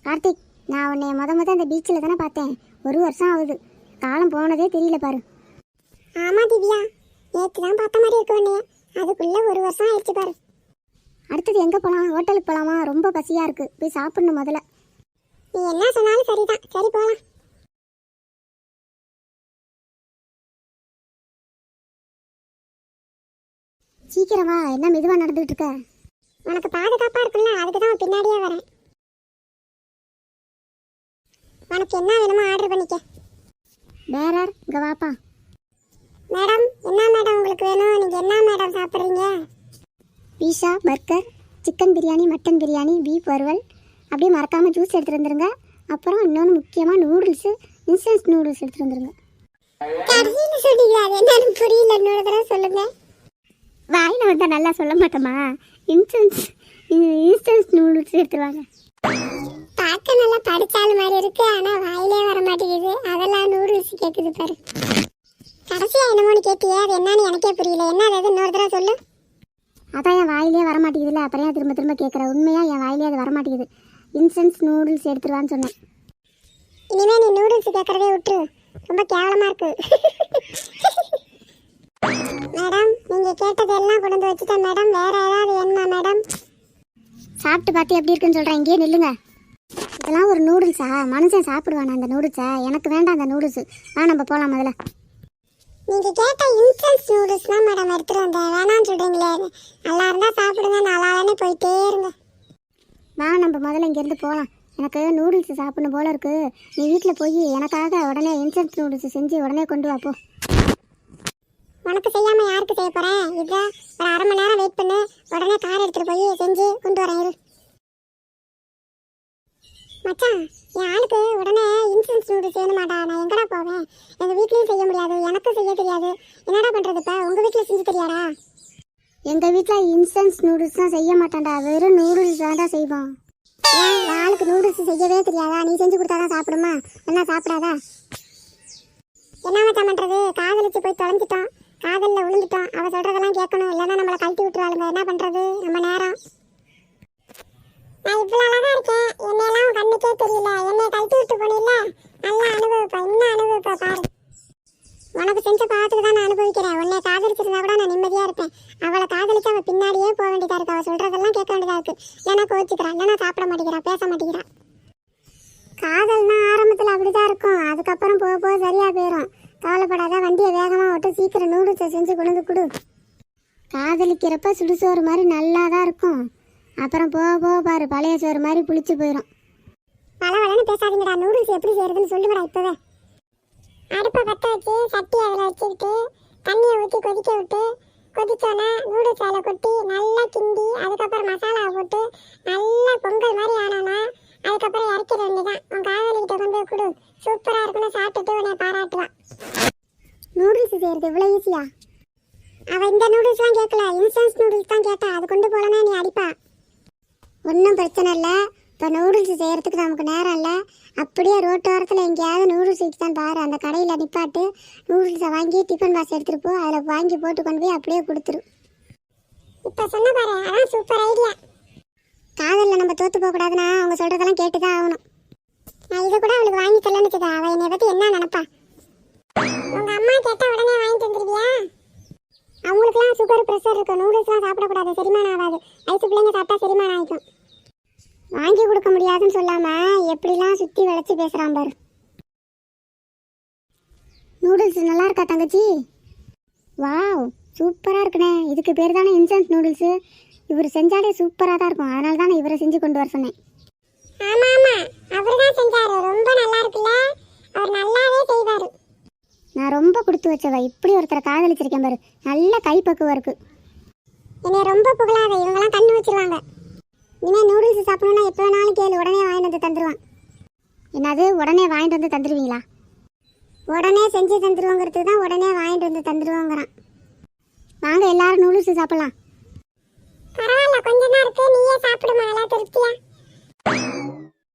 கார்த்திக், நான் உன்னை முத அந்த பீச்சில் தானே பார்த்தேன். 1 வருஷம் ஆகுது. காலம் போனதே தெரியல பாரு. ஆமா திவ்யா, நேற்று தான் பார்த்த மாதிரி இருக்கு உன்னைய. அதுக்குள்ள 1 வருஷம் ஆயிடுச்சு பாரு. அடுத்தது எங்கே போகலாம்? ஹோட்டலுக்கு போகலாமா? ரொம்ப பசியாக இருக்குது, போய் சாப்பிடணும் முதல்ல. நீ என்ன சொன்னாலும் சரிதான், சரி போகலாம். சீக்கிரமா, என்ன மெதுவாக நடந்துகிட்டு இருக்க? உனக்கு பாதுகாப்பாக இருக்குல்ல, அதுக்கு தான் பின்னாடியே வரேன். உனக்கு என்ன வேணுமோ ஆர்டர் பண்ணிக்க. பேரர், இங்கே வாப்பா. மேடம், என்ன மேடம் உங்களுக்கு வேணும்? நீங்கள் என்ன மேடம் சாப்பிட்றீங்க? Pizza, burger, chicken biryani, mutton biryani, beef வறுவல், அப்படியே மறக்காமல் ஜூஸ் எடுத்துகிட்டு வந்துருங்க. அப்புறம் இன்னொன்று முக்கியமாக நூடுல்ஸு, இன்ஸ்டன்ட் நூடுல்ஸ் எடுத்துகிட்டு வந்துருங்க. கடைசியில் சொன்னீங்க, அது என்னன்னு புரியல, இன்னொரு தடவை சொல்லுங்க. வாயில் வந்தால் நல்லா சொல்ல மாட்டோமா? இன்ஸ்டன்ட் நூடுல்ஸ் எடுத்துருவாங்க. பார்க்க நல்லா படிச்சாலும் மாதிரி இருக்கு, ஆனால் வாயிலே வர மாட்டேங்குது. அதெல்லாம் நூடுல்ஸ் கேட்குது பாரு. கடைசியாக என்னமோன்னு கேட்டியே, அது என்னன்னு எனக்கே புரியல. என்ன அது இன்னொரு தடவை சொல்லு. அதான் என் வாயிலே வரமாட்டேங்குதுல்ல, அப்புறம் ஏன் திரும்ப திரும்ப கேட்குற? உண்மையாக என் வாயிலே அது வரமாட்டேங்குது. இன்ஸ்டன்ட் நூடுல்ஸ் எடுத்துருவான்னு சொன்னேன். இனிமேல் நீ நூடுல்ஸ் கேட்குறதே விட்டுரு, ரொம்ப கேவலமாக இருக்கு. மேடம், நீங்கள் கேட்டதெல்லாம் கொண்டு வந்து வச்சுட்டேன் மேடம். வேற ஏதாவது வேணுமா மேடம்? சாப்பிட்டு பார்த்து எப்படி இருக்குன்னு சொல்கிறேன், இங்கேயே நில்லுங்க. இதெல்லாம் ஒரு நூடுல்ஸா? மனுஷன் சாப்பிடுவானா அந்த நூடுல்ஸை? எனக்கு வேண்டாம் அந்த நூடுல்ஸு. நம்ம போகலாம் முதல்ல. நீங்கள் கேட்ட இன்ஸ்டன்ட் நூடுல்ஸ் தான் மேடம் எடுத்துகிட்டு வந்தேன். வேணான்னு சொல்கிறீங்களே, நல்லா இருந்தால் சாப்பிடுங்க, நல்லாவே போயிட்டே இருங்க. நம்ம முதல்ல இங்கேருந்து போகலாம். எனக்கு நூடுல்ஸ் சாப்பிடணும் போல இருக்குது. நீ வீட்டில் போய் எனக்காக உடனே இன்ஸ்டன்ட் நூடுல்ஸ் செஞ்சு உடனே கொண்டு வாப்போ. உனக்கு செய்யாமல் யாருக்கு செய்ய போகிறேன்? இதை ஒரு 1/2 மணி நேரம் வெயிட் பண்ணு, உடனே கார் எடுத்துகிட்டு போய் செஞ்சு கொண்டு வரேன். இரு மச்சான், என் ஆளுக்கு உடனே இன்ஸ்டன்ட் நூடுல்ஸ் வேணுமாடா. நான் எங்கடா போவேன்? எங்கள் வீட்லேயும் செய்ய முடியாது, எனக்கும் செய்ய தெரியாது. என்னடா பண்ணுறது இப்போ? உங்கள் வீட்டில் செஞ்சு தெரியாடா? எங்கள் வீட்டில் இன்ஸ்டன்ட் நூடுல்ஸ் தான் செய்ய மாட்டான்டா, வெறும் நூடுல்ஸ் தான் செய்வோம். ஏன் ஆளுக்கு நூடுல்ஸ் செய்யவே தெரியாதா? நீ செஞ்சு கொடுத்தாதான் சாப்பிடுமா, என்ன சாப்பிடாதா? என்ன மச்சான் பண்ணுறது? காதலிச்சு போய் தொலைஞ்சிட்டோம், காதலில் விழுந்துட்டோம். அவள் சொல்கிறதெல்லாம் கேட்கணும், இல்லைன்னா நம்மளை கழட்டி விட்டுருவாளுங்க. என்ன பண்ணுறது? நம்ம நேரம். நான் இவ்வளோ அழகாக இருக்கேன், என்னையெல்லாம் கண்ணுக்கே தெரியல. என்னை கழட்டி விட்டு போனில்ல, நல்லா அனுபவிப்பா, இன்னும் அனுபவிப்பா பாரு. உனக்கு செஞ்ச பாத்துக்கு தான் நான் அனுபவிக்கிறேன். உன்னை காதலிச்சிருந்தா கூட நான் நிம்மதியாக இருப்பேன். அவளை காதலிச்சு அவள் பின்னாடியே போக வேண்டியதாக இருக்கு. அவள் சொல்கிறதெல்லாம் கேட்க வேண்டியதாக இருக்குது. இல்லைன்னா கோச்சிக்கிறான், இல்லைன்னா சாப்பிட மாட்டேங்கிறா, பேச மாட்டேங்கிறா. காதல்னா ஆரம்பத்தில் அப்படி தான் இருக்கும், அதுக்கப்புறம் போக போக சரியாக போயிடும். கவலைப்படாத, வண்டியை வேகமாக விட்டு சீக்கிரம் நூடுல்ஸை செஞ்சு கொண்டு கொடு. காதலிக்கிறப்ப சுடுசோறு மாதிரி நல்லா தான் இருக்கும், அப்புறம் போக போக பாரு பழைய சோறு மாதிரி புளிச்சு போயிடும். பலவலன்னு பேசாதீங்கடா. நூடுல்ஸ் எப்படி செய்யறதுன்னு சொல்லுங்கடா இப்போவே. அடுப்பை பற்ற வச்சு சட்டி அதில் வச்சுக்கிட்டு தண்ணியை ஊற்றி கொதிக்க விட்டு, கொதிச்சோன்னா நூடுல்ஸ் அதில் கொட்டி நல்லா கிண்டி, அதுக்கப்புறம் மசாலாவை போட்டு நல்லா பொங்கல் மாதிரி ஆனோன்னா அதுக்கப்புறம் இறக்கிட வேண்டியதான். உன் காதலிக்கிட்ட கொண்டு கொடு, சூப்பராக இருக்குன்னு சாப்பிட்டுட்டு உன்னை பாராட்டுவான். நூடுல்ஸ் செய்யறது இவ்வளோ ஈஸியா? அவள் இந்த நூடுல்ஸ்லாம் கேட்கல, இன்ஸ்டன்ட் நூடுல்ஸ் தான் கேட்டா. அது கொண்டு போகலன்னா நீ அடிப்பா. ஒன்றும் பிரச்சனை இல்லை. இப்போ நூடுல்ஸ் செய்கிறதுக்கு நமக்கு நேரம் இல்லை. அப்படியே ரோட்டோரத்தில் எங்கேயாவது நூடுல்ஸ் தான் பாரு, அந்த கடையில் நிப்பாட்டு. நூடுல்ஸை வாங்கி டிஃபன் பாக்ஸ் எடுத்துகிட்டு போ, அதில் வாங்கி போட்டு கொண்டு போய் அப்படியே கொடுத்துரு. இப்போ சொன்ன பாரு, அதான் சூப்பர் ஐடியா. காதலில் நம்ம தோற்று போகக்கூடாதுன்னா அவங்க சொல்கிறதெல்லாம் கேட்டு தான் ஆகணும். நான் இது கூட அவளுக்கு வாங்கி சொல்லணுச்சுதா. அவள் என்னை பற்றி என்ன நினைப்பா? உங்கள் அம்மா கேட்டால் உடனே வாங்கி தந்துருவியா? அவங்களுக்குலாம் சுகர் ப்ரெஷர் இருக்கும், நூடுல்ஸ்லாம் சாப்பிடக்கூடாது, செரிமானம் ஆகாது. வயசு பிள்ளைங்க சாப்பிட்டா செரிமானம் ஆகிக்கும். வாங்கி கொடுக்க முடியாதுன்னு சொல்லாமல் எப்படிலாம் சுற்றி வளைச்சி பேசுகிறான் பாரு. நூடுல்ஸ் நல்லா இருக்கா தங்கச்சி? வாவ், சூப்பராக இருக்குண்ணே. இதுக்கு பேர் தானே இன்ஸ்டன்ட் நூடுல்ஸு. இவர் செஞ்சாலே சூப்பராக தான் இருக்கும், அதனால தான் நான் இவரை செஞ்சு கொண்டு வர சொன்னேன். ஆமாம் ஆமாம், அவர் தான் செஞ்சார். ரொம்ப நல்லா இருக்குல்ல, அவர் நல்லாவே செய்வார். நான் ரொம்ப கொடுத்து வச்சவ, இப்படி ஒருத்தரை காதலிச்சிருக்கேன் பாரு. நல்ல கைப்பக்குவம் இருக்குது. என்னை ரொம்ப புகழாத, இவங்கெல்லாம் கண்ணு வச்சிருவாங்க. இனிமேல் நூடுல்ஸ் சாப்பிடணுன்னா எப்போ வேணாலும் கேளு, உடனே வாங்கிட்டு வந்து தந்துடுவான். என்னது உடனே வாங்கிட்டு வந்து தந்துடுவீங்களா? உடனே செஞ்சு தந்துடுவோங்கிறதுக்கு தான் உடனே வாங்கிட்டு வந்து தந்துடுவோங்கிறான். வாங்க எல்லாரும் நூடுல்ஸ் சாப்பிடலாம். பரவாயில்ல, கொஞ்சம் தான் இருக்கு, நீயே சாப்பிடுமா, நல்லா திருப்தியா.